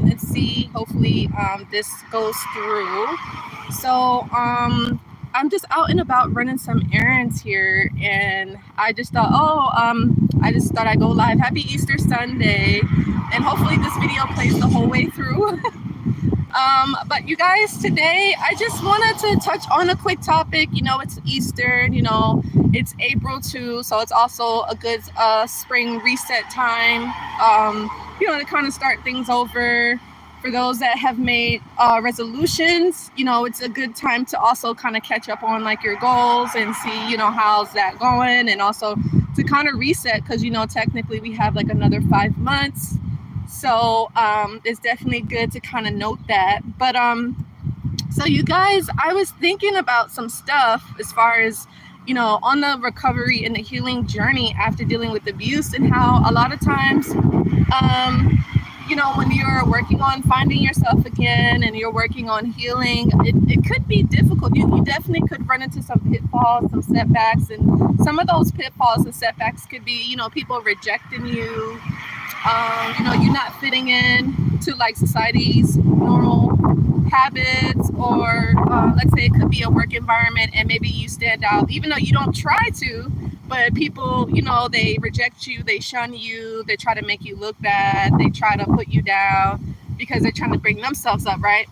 and see. Hopefully, this goes through. So, I'm just out and about running some errands here, and I just thought, I'd go live. Happy Easter Sunday, and hopefully this video plays the whole way through. But you guys, today I just wanted to touch on a quick topic. You know, it's Easter, you know, it's April too, so it's also a good spring reset time, you know, to kind of start things over. For those that have made resolutions, you know, it's a good time to also kind of catch up on like your goals and see, you know, how's that going, and also to kind of reset, because, you know, technically we have like another 5 months. So it's definitely good to kind of note that. But so you guys, I was thinking about some stuff as far as, you know, on the recovery and the healing journey after dealing with abuse, and how a lot of times, you know, when you're working on finding yourself again and you're working on healing, it could be difficult. You definitely could run into some pitfalls, some setbacks, and some of those pitfalls and setbacks could be, you know, people rejecting you, you know, you're not fitting in to like society's normal habits, or let's say it could be a work environment and maybe you stand out even though you don't try to, but people, you know, they reject you, they shun you, they try to make you look bad, they try to put you down because they're trying to bring themselves up, right?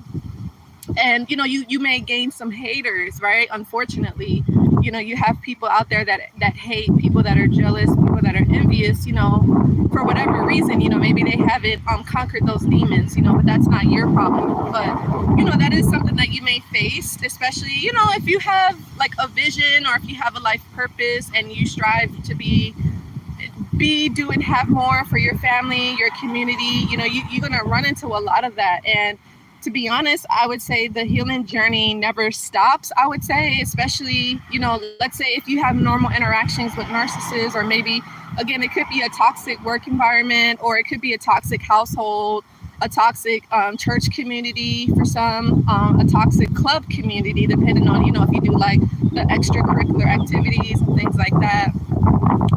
And, you know, you may gain some haters, right? Unfortunately, you know, you have people out there that hate, people that are jealous, people that are envious, you know, for whatever reason. You know, maybe they haven't conquered those demons, you know, but that's not your problem. But, you know, that is something that you may face, especially, you know, if you have like a vision, or if you have a life purpose and you strive to do and have more for your family, your community. You know, you're going to run into a lot of that. And to be honest, I would say the healing journey never stops. I would say, especially, you know, let's say if you have normal interactions with narcissists, or maybe, again, it could be a toxic work environment, or it could be a toxic household, a toxic church community for some, a toxic club community, depending on, you know, if you do like the extracurricular activities and things like that.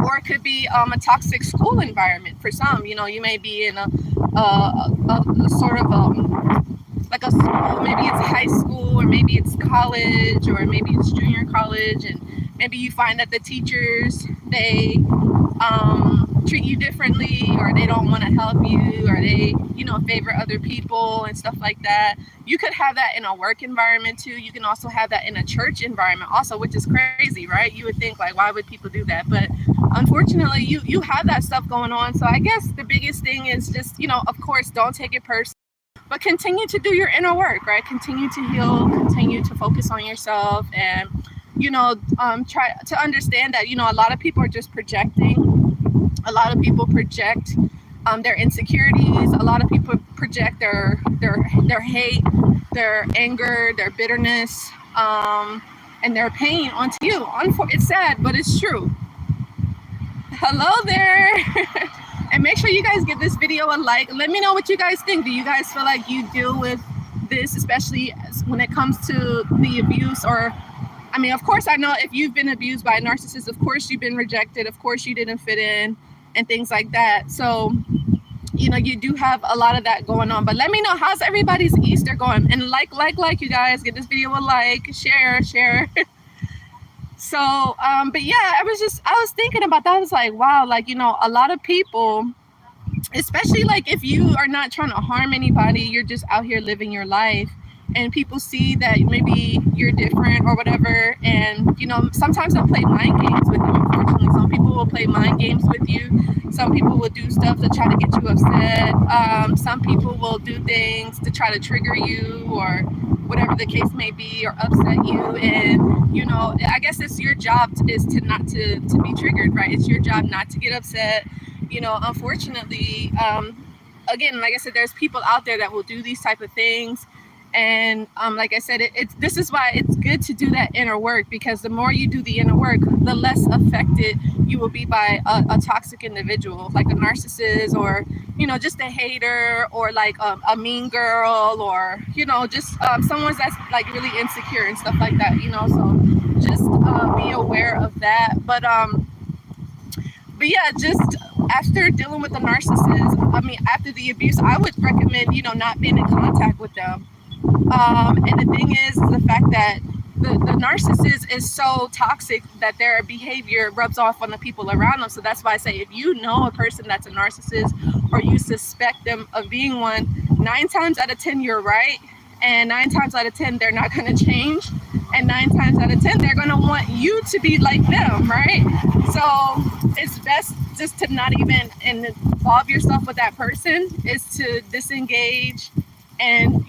Or it could be a toxic school environment for some. You know, you may be in a sort of like a school, maybe it's high school, or maybe it's college, or maybe it's junior college, and maybe you find that the teachers, they treat you differently, or they don't want to help you, or they, you know, favor other people and stuff like that. You could have that in a work environment too. You can also have that in a church environment also, which is crazy, right? You would think like, why would people do that? But unfortunately, you have that stuff going on. So I guess the biggest thing is just, you know, of course, don't take it personally, but continue to do your inner work, right? Continue to heal, continue to focus on yourself, and, you know, try to understand that, you know, a lot of people are just projecting. A lot of people project their insecurities. A lot of people project their hate, their anger, their bitterness, and their pain onto you. It's sad, but it's true. Hello there. And make sure you guys give this video a like. Let me know what you guys think. Do you guys feel like you deal with this, especially when it comes to the abuse? Or, I mean, of course, I know if you've been abused by a narcissist, of course you've been rejected, of course you didn't fit in, and things like that. So, you know, you do have a lot of that going on. But let me know, how's everybody's Easter going? And like you guys, give this video a like, share. So, but yeah, I was thinking about that. I was like, wow, like, you know, a lot of people, especially like if you are not trying to harm anybody, you're just out here living your life, and people see that maybe you're different or whatever. And, you know, sometimes they'll play mind games with you. Unfortunately, some people will play mind games with you. Some people will do stuff to try to get you upset. Some people will do things to try to trigger you, or whatever the case may be, or upset you. And, you know, I guess it's your job is to not to be triggered, right? It's your job not to get upset. You know, unfortunately, again, like I said, there's people out there that will do these type of things. And like I said, this is why it's good to do that inner work, because the more you do the inner work, the less affected you will be by a toxic individual, like a narcissist, or, you know, just a hater, or like a mean girl, or, you know, just someone that's like really insecure and stuff like that, you know. So just be aware of that. But yeah, just after dealing with the narcissist, I mean, after the abuse, I would recommend, not being in contact with them. And the thing is the fact that the narcissist is so toxic that their behavior rubs off on the people around them. So that's why I say, if you know a person that's a narcissist or you suspect them of being one, 9 times out of 10, you're right. And 9 times out of 10, they're not going to change. And 9 times out of 10, they're going to want you to be like them, right? So it's best just to not even involve yourself with that person, is to disengage and,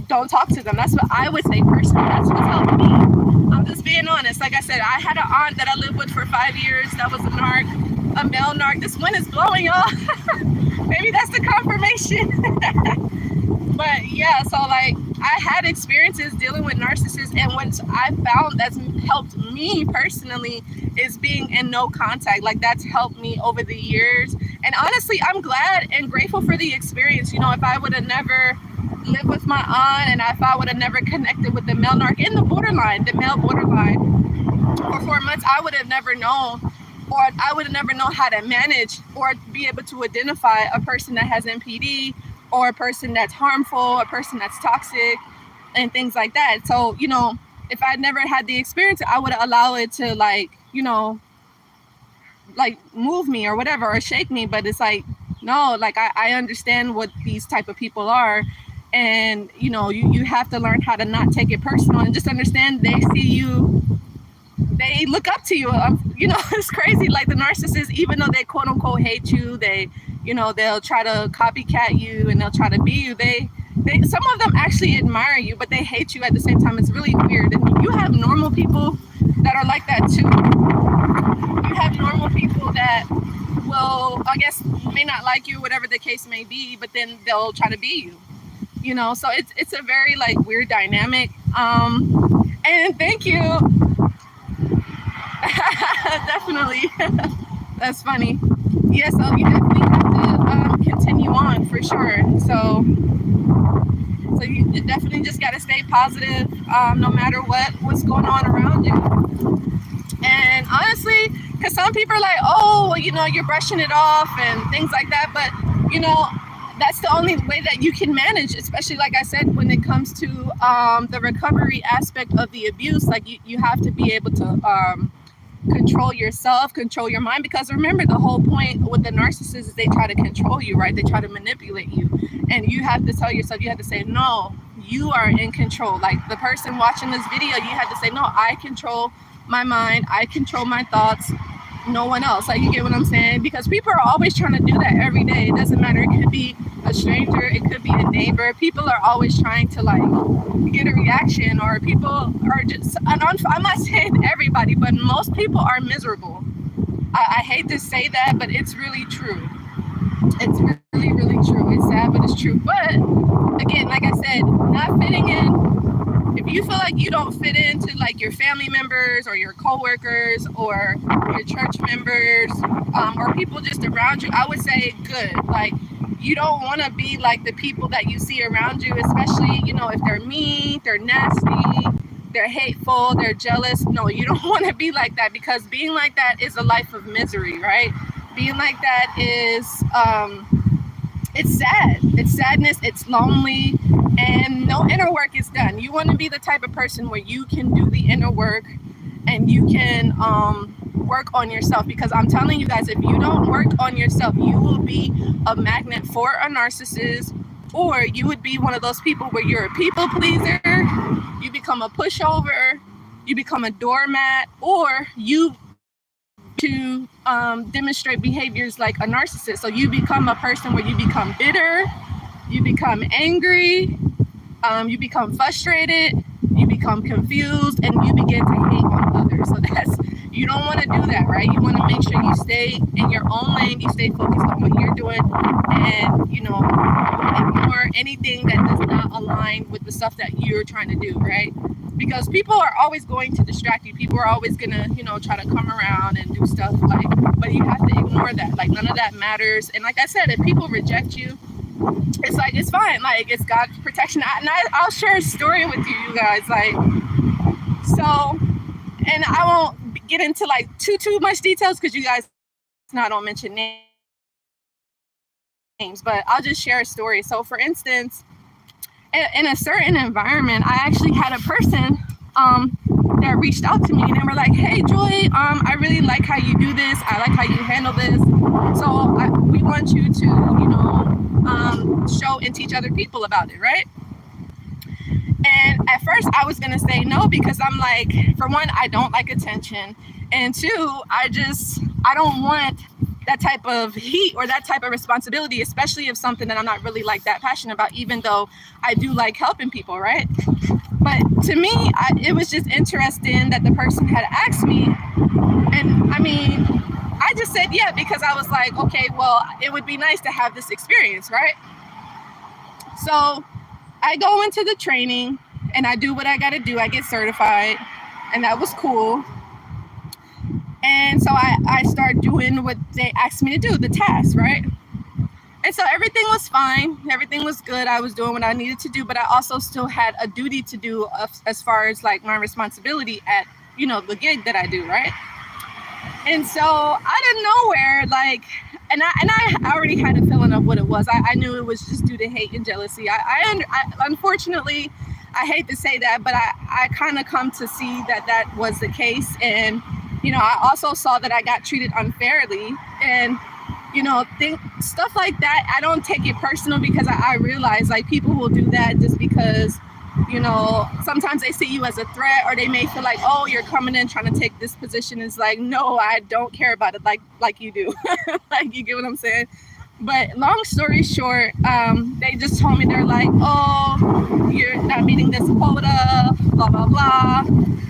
don't talk to them. That's what I would say personally. That's what's helped me. I'm just being honest. Like I said, I had an aunt that I lived with for 5 years. That was a narc, a male narc. This wind is blowing, y'all. Maybe that's the confirmation. But yeah, so like I had experiences dealing with narcissists, and what I found that's helped me personally is being in no contact. Like that's helped me over the years. And honestly, I'm glad and grateful for the experience. If I would have never lived with my aunt, and if I would have never connected with the male narc in the male borderline for 4 months, I would have never known, or I would have never known how to manage or be able to identify a person that has NPD, or a person that's harmful, a person that's toxic, and things like that. So, if I'd never had the experience, I would allow it to move me or whatever, or shake me. But it's like, no, like I understand what these type of people are. And, you have to learn how to not take it personal and just understand they see you, they look up to you. It's crazy. Like the narcissist, even though they quote unquote hate you, they'll try to copycat you and they'll try to be you. They some of them actually admire you, but they hate you at the same time. It's really weird. And you have normal people that are like that too. You have normal people that will, I guess, may not like you, whatever the case may be, but then they'll try to be you. So it's a very weird dynamic. And thank you. Definitely. That's funny. Yeah, so you definitely have to continue on for sure. So you definitely just got to stay positive, no matter what's going on around you. And honestly, because some people are like, oh, you're brushing it off and things like that. But, that's the only way that you can manage, especially like I said, when it comes to the recovery aspect of the abuse. Like you have to be able to control yourself, control your mind, because remember, the whole point with the narcissist is they try to control you, right? They try to manipulate you, and you have to tell yourself, you have to say, no, you are in control. Like the person watching this video, you have to say, no, I control my mind, I control my thoughts, no one else. Like, you get what I'm saying? Because people are always trying to do that every day. It doesn't matter. It could be a stranger, it could be a neighbor. People are always trying to get a reaction, or people are just, I'm not saying everybody, but most people are miserable. I hate to say that, but it's really true. It's really, really true. It's sad, but it's true. But again, like I said, not fitting in. If you feel like you don't fit into your family members or your coworkers or your church members, or people just around you, I would say good. You don't want to be like the people that you see around you, especially, if they're mean, they're nasty, they're hateful, they're jealous. No, you don't want to be like that, because being like that is a life of misery, right? Being like that is, it's sad. It's sadness. It's lonely, and no inner work is done. You want to be the type of person where you can do the inner work and you can work on yourself, because I'm telling you guys, if you don't work on yourself, you will be a magnet for a narcissist, or you would be one of those people where you're a people pleaser, you become a pushover, you become a doormat, or you to demonstrate behaviors like a narcissist. So you become a person where you become bitter, you become angry, you become frustrated, you become confused, and you begin to hate on others. So you don't want to do that, right? You want to make sure you stay in your own lane, you stay focused on what you're doing, and ignore anything that does not align with the stuff that you're trying to do, right? Because people are always going to distract you. People are always gonna, try to come around and do stuff but you have to ignore that. None of that matters. And like I said, if people reject you, it's fine. It's God's protection. I'll share a story with you guys. So, and I won't get into too much details, because you guys I don't mention names, but I'll just share a story. So for instance, in a certain environment, I actually had a person that reached out to me and they were like, hey Joy, I really like how you do this, I like how you handle this, so we want you to, show and teach other people about it, right? And at first I was gonna say no, because I'm like, for one, I don't like attention, and two, I don't want that type of heat or that type of responsibility, especially if something that I'm not really like that passionate about, even though I do like helping people, right? But to me, it was just interesting that the person had asked me, and I mean, I just said yeah, because I was like, okay, well, it would be nice to have this experience, right? So I go into the training and I do what I got to do. I get certified, and that was cool. And so I start doing what they asked me to do, the task, right? And so everything was fine. Everything was good. I was doing what I needed to do, but I also still had a duty to do as far as like my responsibility at, the gig that I do, right? And so out of nowhere, like, and I already had a feeling of what it was. I knew it was just due to hate and jealousy. I unfortunately, I hate to say that, but I kind of come to see that was the case. And, I also saw that I got treated unfairly, and, think stuff like that. I don't take it personal, because I realize like people will do that just because, sometimes they see you as a threat, or they may feel like, oh, you're coming in trying to take this position. It's like, no, I don't care about it like you do. Like, you get what I'm saying? But long story short, they just told me, they're like, oh, you're not meeting this quota, blah, blah, blah.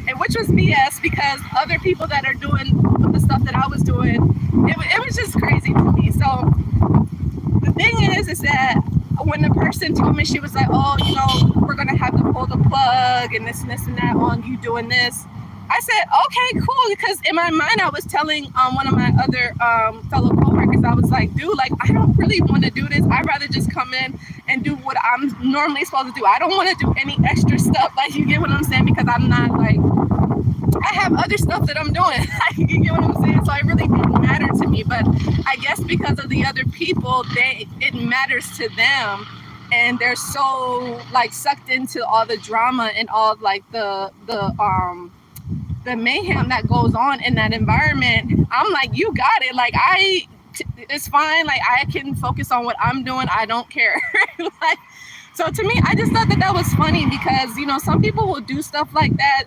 And which was BS, because other people that are doing the stuff that I was doing, it was just crazy to me. So the thing is that when the person told me, she was like, oh, we're going to have to pull the plug and this and this and that on you doing this, I said, okay, cool. Because in my mind, I was telling one of my other fellow coworkers, I was like, dude, like, I don't really want to do this. I'd rather just come in and do what I'm normally supposed to do. I don't want to do any extra stuff. Like, you get what I'm saying? Because I'm not like, I have other stuff that I'm doing. You get what I'm saying? So it really didn't matter to me. But I guess because of the other people, it matters to them. And they're so like sucked into all the drama and all like the mayhem that goes on in that environment. I'm like, you got it. Like, it's fine. Like, I can focus on what I'm doing. I don't care. Like, so to me, I just thought that was funny, because, some people will do stuff like that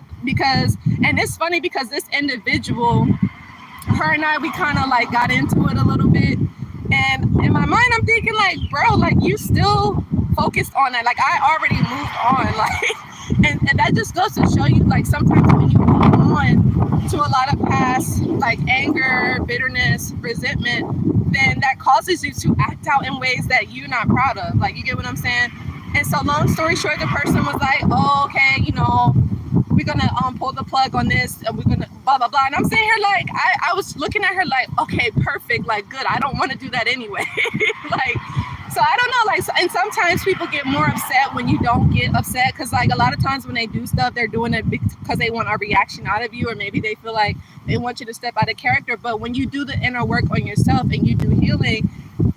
and it's funny because this individual, her and I, we kind of like got into it a little bit. And in my mind, I'm thinking like, bro, like, you still focused on that. Like, I already moved on. Like, and that just goes to show you, like, sometimes when you move on to a lot of past, like, anger, bitterness, resentment, then that causes you to act out in ways that you're not proud of. Like, you get what I'm saying? And so long story short, the person was like, oh, okay, we're gonna pull the plug on this, and we're gonna blah blah blah. And I'm sitting here like, I was looking at her like, okay, perfect, like, good. I don't want to do that anyway. Like, so I don't know, like, and sometimes people get more upset when you don't get upset, because like a lot of times when they do stuff, they're doing it because they want a reaction out of you, or maybe they feel like they want you to step out of character. But when you do the inner work on yourself and you do healing,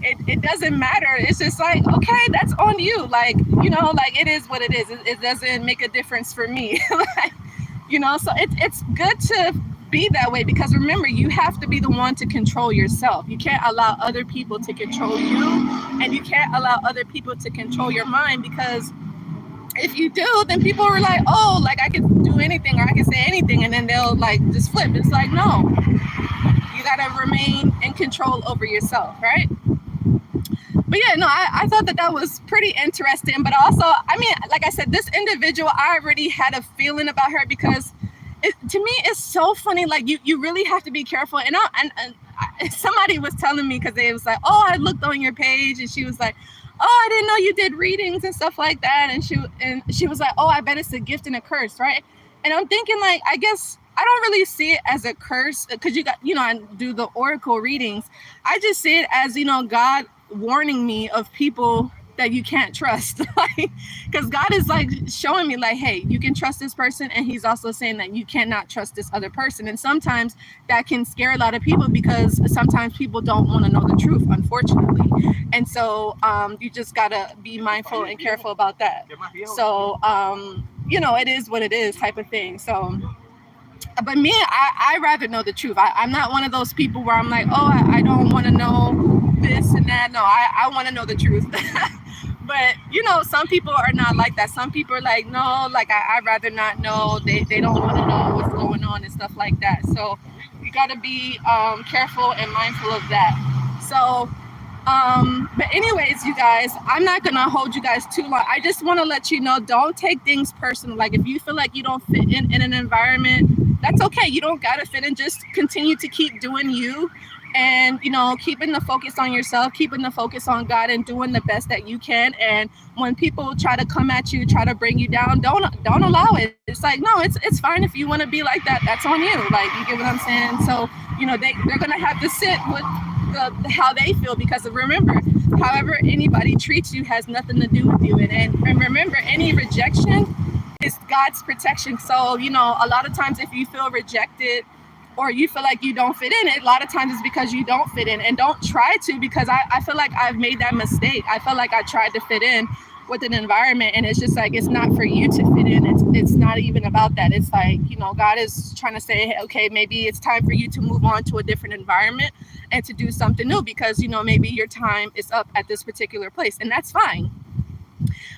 it doesn't matter. It's just like, okay, that's on you. Like, like, it is what it is. It doesn't make a difference for me. Like, so it's good to be that way, because remember, you have to be the one to control yourself. You can't allow other people to control you, and you can't allow other people to control your mind, because if you do, then people are like, oh, like, I can do anything, or I can say anything, and then they'll like just flip. It's like, no, you got to remain in control over yourself, right? But yeah, no, I thought that was pretty interesting. But also, I mean, like I said, this individual, I already had a feeling about her, because to me, it's so funny. Like, you really have to be careful. And somebody was telling me, because they was like, oh, I looked on your page, and she was like, oh, I didn't know you did readings and stuff like that. And she was like, oh, I bet it's a gift and a curse, right? And I'm thinking, like, I guess I don't really see it as a curse, because I do the oracle readings. I just see it as, God warning me of people that you can't trust. Like, because God is like showing me like, hey, you can trust this person, and he's also saying that you cannot trust this other person. And sometimes that can scare a lot of people, because sometimes people don't want to know the truth, unfortunately. And so you just gotta be mindful and careful about that. So it is what it is, type of thing. So but me, I rather know the truth. I'm not one of those people where I'm like, oh, I don't want to know this and that. No, I want to know the truth. But some people are not like that. Some people are like, no, like I'd rather not know. They don't want to know what's going on and stuff like that. So you got to be careful and mindful of that. So but anyways, you guys, I'm not gonna hold you guys too long. I just want to let you know, don't take things personal. Like, if you feel like you don't fit in an environment, that's okay. You don't gotta fit in. Just continue to keep doing you, and keeping the focus on yourself, keeping the focus on God, and doing the best that you can. And when people try to come at you, try to bring you down, don't allow it. It's like, no, it's fine if you want to be like that. That's on you. Like, you get what I'm saying? So they're gonna have to sit with how they feel, because remember, however anybody treats you has nothing to do with you. And remember, any rejection is God's protection. So a lot of times, if you feel rejected or you feel like you don't fit in, a lot of times it's because you don't fit in. And don't try to, because I feel like I've made that mistake. I feel like I tried to fit in with an environment, and it's just like, it's not for you to fit in. It's not even about that. It's like, God is trying to say, hey, okay, maybe it's time for you to move on to a different environment and to do something new, because maybe your time is up at this particular place, and that's fine.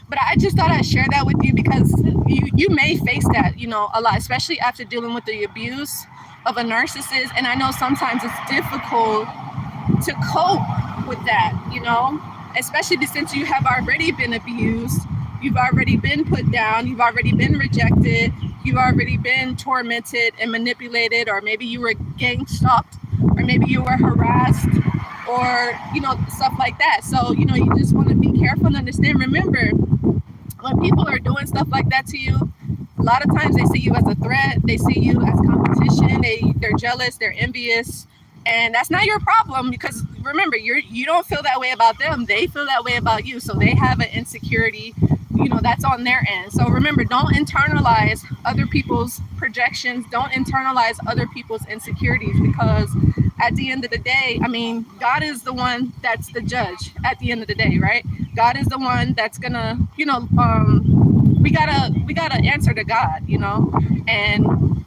But I just thought I'd share that with you, because you may face that a lot, especially after dealing with the abuse of a narcissist. And I know sometimes it's difficult to cope with that, especially since you have already been abused, you've already been put down, you've already been rejected, you've already been tormented and manipulated, or maybe you were gang stalked, or maybe you were harassed, or stuff like that. So you just want to be careful and understand. Remember, when people are doing stuff like that to you, a lot of times they see you as a threat, they see you as competition, they're jealous, they're envious. And that's not your problem, because remember, you don't feel that way about them. They feel that way about you. So they have an insecurity, that's on their end. So remember, don't internalize other people's projections. Don't internalize other people's insecurities, because at the end of the day, I mean, God is the one that's the judge at the end of the day, right? God is the one that's gonna, we gotta answer to God, and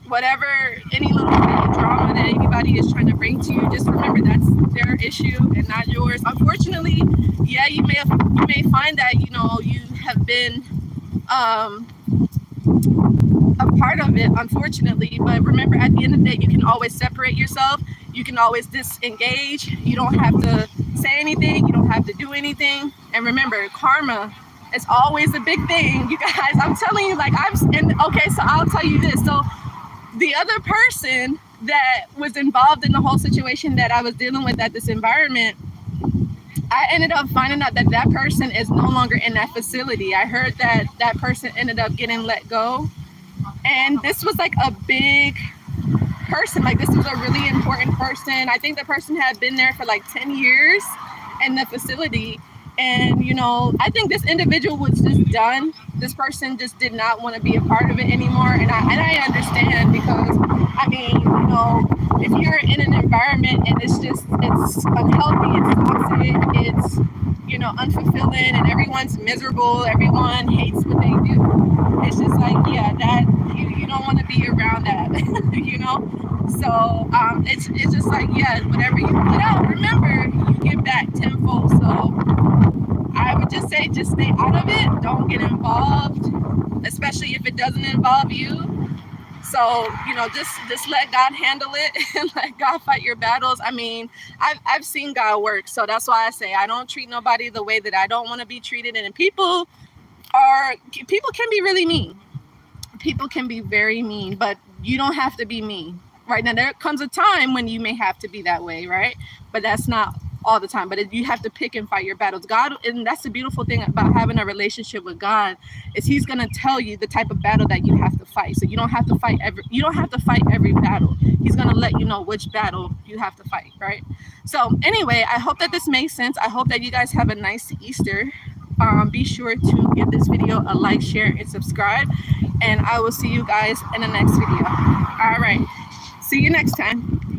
whatever, any little drama that anybody is trying to bring to you, just remember, that's their issue and not yours. Unfortunately, yeah, you may find that you have been a part of it, unfortunately. But remember, at the end of the day, you can always separate yourself. You can always disengage. You don't have to say anything. You don't have to do anything. And remember, karma is always a big thing, you guys. I'm telling you, like, okay, so I'll tell you this. So the other person that was involved in the whole situation that I was dealing with at this environment, I ended up finding out that that person is no longer in that facility. I heard that that person ended up getting let go. And this was like a big person. Like, this was a really important person. I think the person had been there for like 10 years in the facility. And, I think this individual was just done. This person just did not want to be a part of it anymore. And I understand, because, I mean, if you're in an environment and it's unhealthy, it's toxic, it's, unfulfilling, and everyone's miserable, everyone hates what they do, it's just like, yeah, that you don't want to be around that, So it's just like, yeah, whatever you put out, remember, you get back tenfold. So I would just say, just stay out of it. Don't get involved, especially if it doesn't involve you. So, just let God handle it and let God fight your battles. I mean, I've seen God work. So that's why I say I don't treat nobody the way that I don't want to be treated. And people can be really mean. People can be very mean, but you don't have to be mean. Right now, there comes a time when you may have to be that way, right? But that's not all the time. But you have to pick and fight your battles. God, and that's the beautiful thing about having a relationship with God, is He's gonna tell you the type of battle that you have to fight. So you don't have to fight every battle. He's gonna let you know which battle you have to fight, right? So anyway, I hope that this makes sense. I hope that you guys have a nice Easter. be sure to give this video a like, share, and subscribe. And I will see you guys in the next video. All right. See you next time.